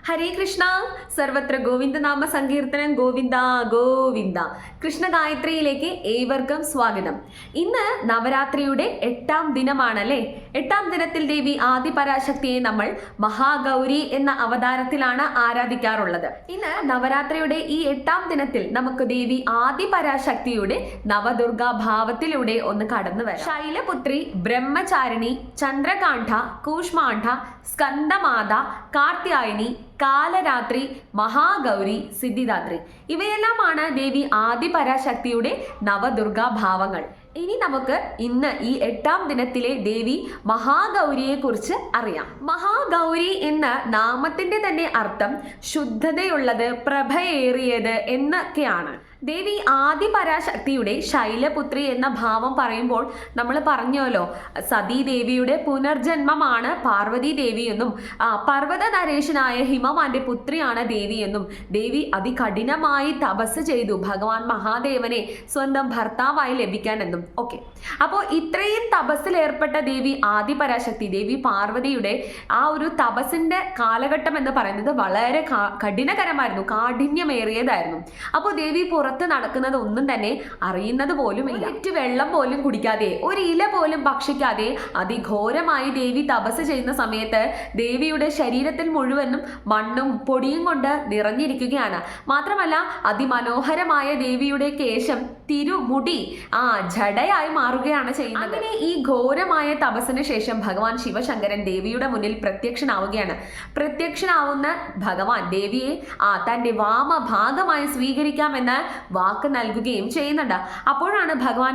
ഹരേ കൃഷ്ണ. സർവത്ര ഗോവിന്ദനാമ സങ്കീർത്തനം. ഗോവിന്ദ ഗോവിന്ദ. കൃഷ്ണ ഗായത്രിയിലേക്ക് ഏവർക്കും സ്വാഗതം. ഇന്ന് നവരാത്രിയുടെ 8ാം ദിനമാണല്ലേ. 8ാം ദിനത്തിൽ ദേവി ആദിപരാശക്തിയെ നമ്മൾ മഹാഗൗരി എന്ന അവതാരത്തിലാണ് ആരാധിക്കാറുള്ളത്. ഇന്ന് നവരാത്രിയുടെ ഈ 8ാം ദിനത്തിൽ നമുക്ക് ദേവി ആദിപരാശക്തിയുടെ നവദുർഗാ ഭാവത്തിലൂടെ ഒന്ന് കടന്നു വരാം. ശൈലപുത്രി, ബ്രഹ്മചാരിണി, ചന്ദ്രകാന്ഠ, കൂഷ്മാണ്ഡ, സ്കന്ദമാത, കാർത്യായനി, കാലരാത്രി, മഹാഗൗരി, സിദ്ധിദാത്രി ഇവയെല്ലാമാണ് ദേവി ആദിപരാശക്തിയുടെ നവദുർഗാ ഭാവങ്ങൾ. ഇനി നമുക്ക് ഇന്ന് ഈ 8ാം ദിനത്തിലെ ദേവി മഹാഗൗരിയെ കുറിച്ച് അറിയാം. മഹാഗൗരി എന്ന നാമത്തിന്റെ തന്നെ അർത്ഥം ശുദ്ധതയുള്ളത്, പ്രഭയേറിയത് എന്നൊക്കെയാണ്. ദേവി ആദിപരാശക്തിയുടെ ശൈലപുത്രി എന്ന ഭാവം പറയുമ്പോൾ നമ്മൾ പറഞ്ഞല്ലോ, സതീദേവിയുടെ പുനർജന്മമാണ് പാർവതി ദേവി എന്നും പർവ്വത നരേശനായ ഹിമവാന്റെ പുത്രിയാണ് ദേവി എന്നും ദേവി അതികഠിനമായി തപസ് ചെയ്തു ഭഗവാൻ മഹാദേവനെ സ്വന്തം ഭർത്താവായി ലഭിക്കാനെന്നും ഒക്കെ. അപ്പോൾ ഇത്രയും തപസ്സിൽ ഏർപ്പെട്ട ദേവി ആദിപരാശക്തി, ദേവി പാർവതിയുടെ ആ ഒരു തപസ്സിന്റെ കാലഘട്ടം എന്ന് പറയുന്നത് വളരെ കഠിനകരമായിരുന്നു, കാഠിന്യമേറിയതായിരുന്നു. അപ്പോൾ ദേവി പുറത്ത് നടക്കുന്നത് ഒന്നും തന്നെ അറിയുന്നത് പോലും ഇല്ല. വെള്ളം പോലും കുടിക്കാതെ, ഒരു ഇല പോലും ഭക്ഷിക്കാതെ അതിഘോരമായി ദേവി തപസ് ചെയ്യുന്ന സമയത്ത് ദേവിയുടെ ശരീരത്തിൽ മുഴുവനും മണ്ണും പൊടിയും കൊണ്ട് നിറഞ്ഞിരിക്കുകയാണ്. മാത്രമല്ല അതിമനോഹരമായ ദേവിയുടെ കേശം തിരുമുടി ജടയായി മാറുകയാണ് ചെയ്യുന്നത്. അങ്ങനെ ഈ ഘോരമായ തപസ്സിന് ശേഷം ഭഗവാൻ ശിവശങ്കരൻ ദേവിയുടെ മുന്നിൽ പ്രത്യക്ഷനാവുകയാണ്. പ്രത്യക്ഷനാവുന്ന ഭഗവാൻ ദേവിയെ തന്റെ വാമഭാഗമായി സ്വീകരിക്കാമെന്ന് വാക്ക് നൽകുകയും ചെയ്യുന്നുണ്ട്. അപ്പോഴാണ് ഭഗവാൻ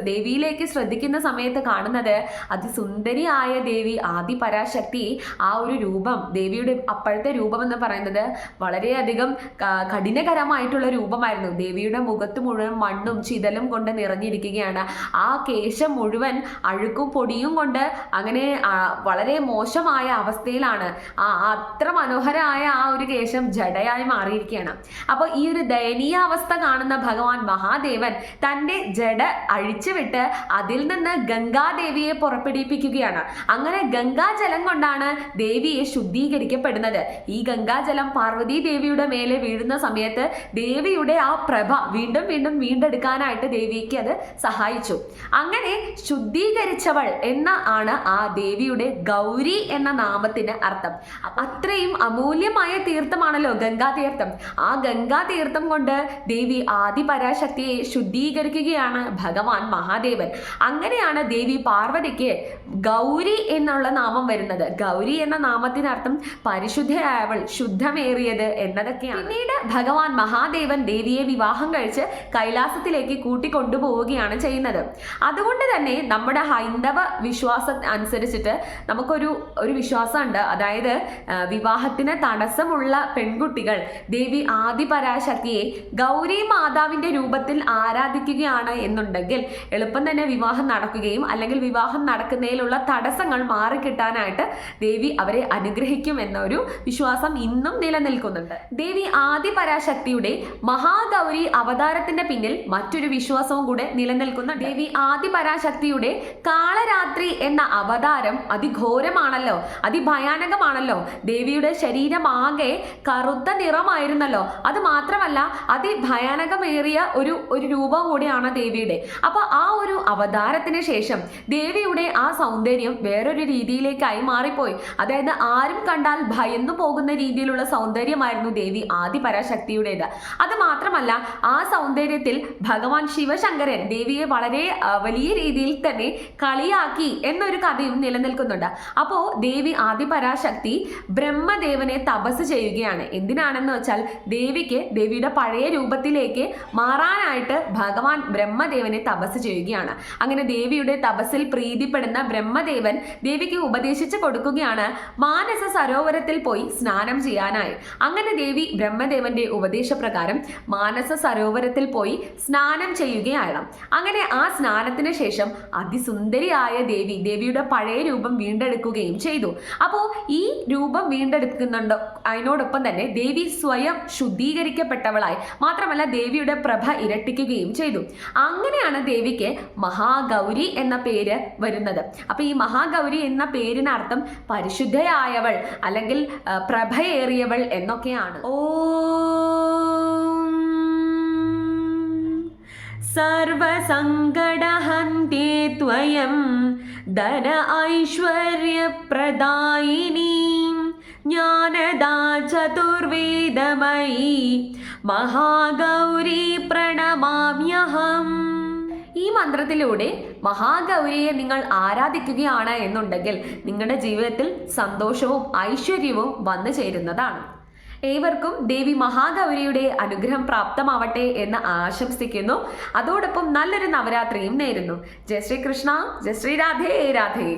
ദേവിയിലേക്ക് ശ്രദ്ധിക്കുന്ന സമയത്ത് കാണുന്നത് അതിസുന്ദരിയായ ദേവി ആദിപരാശക്തി. ആ ഒരു രൂപം, ദേവിയുടെ അപ്പോഴത്തെ രൂപം എന്ന് പറയുന്നത് വളരെയധികം കഠിനകരമായിട്ടുള്ള രൂപമായിരുന്നു. ദേവിയുടെ മുഖത്ത് മുഴുവൻ മണ്ണും ചിതലും കൊണ്ട് നിറഞ്ഞിരിക്കുകയാണ്. ആ കേശം മുഴുവൻ അഴുക്കും പൊടിയും കൊണ്ട് അങ്ങനെ വളരെ മോശമായ അവസ്ഥയിലാണ്. അത്ര മനോഹരമായ ആ ഒരു കേശം ജടയായി മാറിയിരിക്കുകയാണ്. അപ്പോൾ ഈ ഒരു ദയനീയ അവസ്ഥ കാണുന്ന ഭഗവാൻ മഹാദേവൻ തൻ്റെ ജട അഴിച്ചുവിട്ട് അതിൽ നിന്ന് ഗംഗാദേവിയെ പുറപ്പെടുവിപ്പിക്കുകയാണ്. അങ്ങനെ ഗംഗാജലം കൊണ്ടാണ് ദേവിയെ ശുദ്ധീകരിക്കപ്പെടുന്നത്. ഈ ഗംഗാജലം പാർവതി ദേവിയുടെ മേലെ വീഴുന്ന സമയത്ത് ദേവിയുടെ ആ പ്രഭ വീണ്ടും വീണ്ടും വീണ്ടെടുക്കാനായിട്ട് ദേവിക്ക് അത് സഹായിച്ചു. അങ്ങനെ ശുദ്ധീകരിച്ചവൾ ആണ് ആ ദേവിയുടെ ഗൗരി എന്ന നാമത്തിന് അർത്ഥം. അത്രയും അമൂല്യമായ തീർത്ഥമാണല്ലോ ഗംഗാതീർത്ഥം. ആ ഗംഗാതീർത്ഥം കൊണ്ട് ദേവി ആദിപരാശക്തിയെ ശുദ്ധീകരിക്കുകയാണ് ഭഗവാൻ മഹാദേവൻ. അങ്ങനെയാണ് ദേവി പാർവതിക്ക് ഗൗരി എന്നുള്ള നാമം വരുന്നത്. ഗൗരി എന്ന നാമത്തിനർത്ഥം പരിശുദ്ധയായവൾ, ശുദ്ധമേറിയത് എന്നതൊക്കെയാണ്. പിന്നീട് ഭഗവാൻ മഹാദേവൻ ദേവിയെ വിവാഹം കഴിച്ച് കൈലാസത്തിലേക്ക് കൂട്ടിക്കൊണ്ടുപോവുകയാണ് ചെയ്യുന്നത്. അതുകൊണ്ട് തന്നെ നമ്മുടെ ഹൈന്ദവ വിശ്വാസം അനുസരിച്ചിട്ട് നമുക്കൊരു വിശ്വാസമുണ്ട്. അതായത് വിവാഹത്തിന് തടസ്സമുള്ള പെൺകുട്ടികൾ ദേവി ആദിപരാശക്തിയെ ഗൗരി മാതാവിന്റെ രൂപത്തിൽ ആരാധിക്കുകയാണ് എന്നുണ്ടെങ്കിൽ എളുപ്പം തന്നെ വിവാഹം നടക്കുകയും അല്ലെങ്കിൽ വിവാഹം നടക്കുന്നതിലുള്ള തടസ്സങ്ങൾ മാറിക്കിട്ടാനായിട്ട് ദേവി അവരെ അനുഗ്രഹിക്കും എന്നൊരു വിശ്വാസം ഇന്നും നിലനിൽക്കുന്നുണ്ട്. ദേവി ആദിപരാശക്തിയുടെ മഹാഗൗരി അവതാരത്തിന്റെ പിന്നിൽ മറ്റൊരു വിശ്വാസവും കൂടെ നിലനിൽക്കുന്നുണ്ട്. ദേവി ആദിപരാശക്തിയുടെ കാളരാത്രി എന്ന അവതാരം അതിഘോരമാണല്ലോ, അതിഭയാനകമാണല്ലോ. ദേവിയുടെ ശരീരമാകെ കറുത്ത നിറമായിരുന്നല്ലോ. അത് മാത്രമല്ല അതിഭയാനകമേറിയ ഒരു രൂപം കൂടിയാണ് ദേവിയുടെ. അപ്പോൾ ആ ഒരു അവതാരത്തിന് ശേഷം ദേവിയുടെ ആ സൗന്ദര്യം വേറൊരു രീതിയിലേക്കായി മാറിപ്പോയി. അതായത് ആരും കണ്ടാൽ ഭയന്നു പോകുന്ന രീതിയിലുള്ള സൗന്ദര്യമായിരുന്നു ദേവി ആദിപരാശക്തിയുടേത്. അത് മാത്രമല്ല ആ സൗന്ദര്യത്തിൽ ഭഗവാൻ ശിവശങ്കരൻ ദേവിയെ വളരെ വലിയ രീതിയിൽ തന്നെ കളിയാക്കി എന്നൊരു കഥയും നിലനിൽക്കുന്നുണ്ട്. അപ്പോൾ ദേവി ആദിപരാശക്തി ബ്രഹ്മദേവനെ തപസ് ചെയ്യുകയാണ്. എന്തിനാണെന്ന് വെച്ചാൽ ദേവിയുടെ പഴയ രൂപത്തിലേക്ക് മാറാനായിട്ട് ഭഗവാൻ ബ്രഹ്മദേവനെ തപസ് ചെയ്യുകയാണ്. അങ്ങനെ ദേവിയുടെ തപസ്സിൽ പ്രീതിപ്പെടുന്ന ബ്രഹ്മദേവൻ ദേവിക്ക് ഉപദേശിച്ചു കൊടുക്കുകയാണ് മാനസ സരോവരത്തിൽ പോയി സ്നാനം ചെയ്യാനായി. അങ്ങനെ ദേവി ബ്രഹ്മദേവന്റെ ഉപദേശപ്രകാരം മാനസ സരോവരത്തിൽ പോയി സ്നാനം ചെയ്യുകയാണ്. അങ്ങനെ ആ സ്നാനത്തിന് ശേഷം അതിസുന്ദരിയായ ദേവിയുടെ പഴയ രൂപം വീണ്ടെടുക്കുകയും ചെയ്തു. അപ്പോൾ ഈ രൂപം വീണ്ടെടുക്കുന്നുണ്ട്. അതിനോടൊപ്പം തന്നെ ദേവി സ്വയം ശുദ്ധീകരിക്കപ്പെട്ടവളായി, മാത്രമല്ല ദേവിയുടെ പ്രഭ ഇരട്ടിക്കുകയും ചെയ്തു. അങ്ങനെയാണ് ദേവിക്ക് മഹാഗൗരി എന്ന പേര് വരുന്നത്. അപ്പൊ ഈ മഹാഗൗരി എന്ന പേരിനർത്ഥം പരിശുദ്ധയായവൾ അല്ലെങ്കിൽ പ്രഭയേറിയവൾ എന്നൊക്കെയാണ്. സർവസങ്കടഹന്യേ ത്വയം ധന ഐശ്വര്യപ്രദായിനി ജ്ഞാനദാ ചതുർവേദമയീ മഹാഗൗരി പ്രണമാമ്യഹം. ഈ മന്ത്രത്തിലൂടെ മഹാഗൗരിയെ നിങ്ങൾ ആരാധിക്കുകയാണ് എന്നുണ്ടെങ്കിൽ നിങ്ങളുടെ ജീവിതത്തിൽ സന്തോഷവും ഐശ്വര്യവും വന്നു ചേരുന്നതാണ്. ഏവർക്കും ദേവി മഹാഗൗരിയുടെ അനുഗ്രഹം പ്രാപ്തമാവട്ടെ എന്ന് ആശംസിക്കുന്നു. അതോടൊപ്പം നല്ലൊരു നവരാത്രിയും നേരുന്നു. ജയ ശ്രീകൃഷ്ണ, ജയ ശ്രീ രാധേ രാധേ.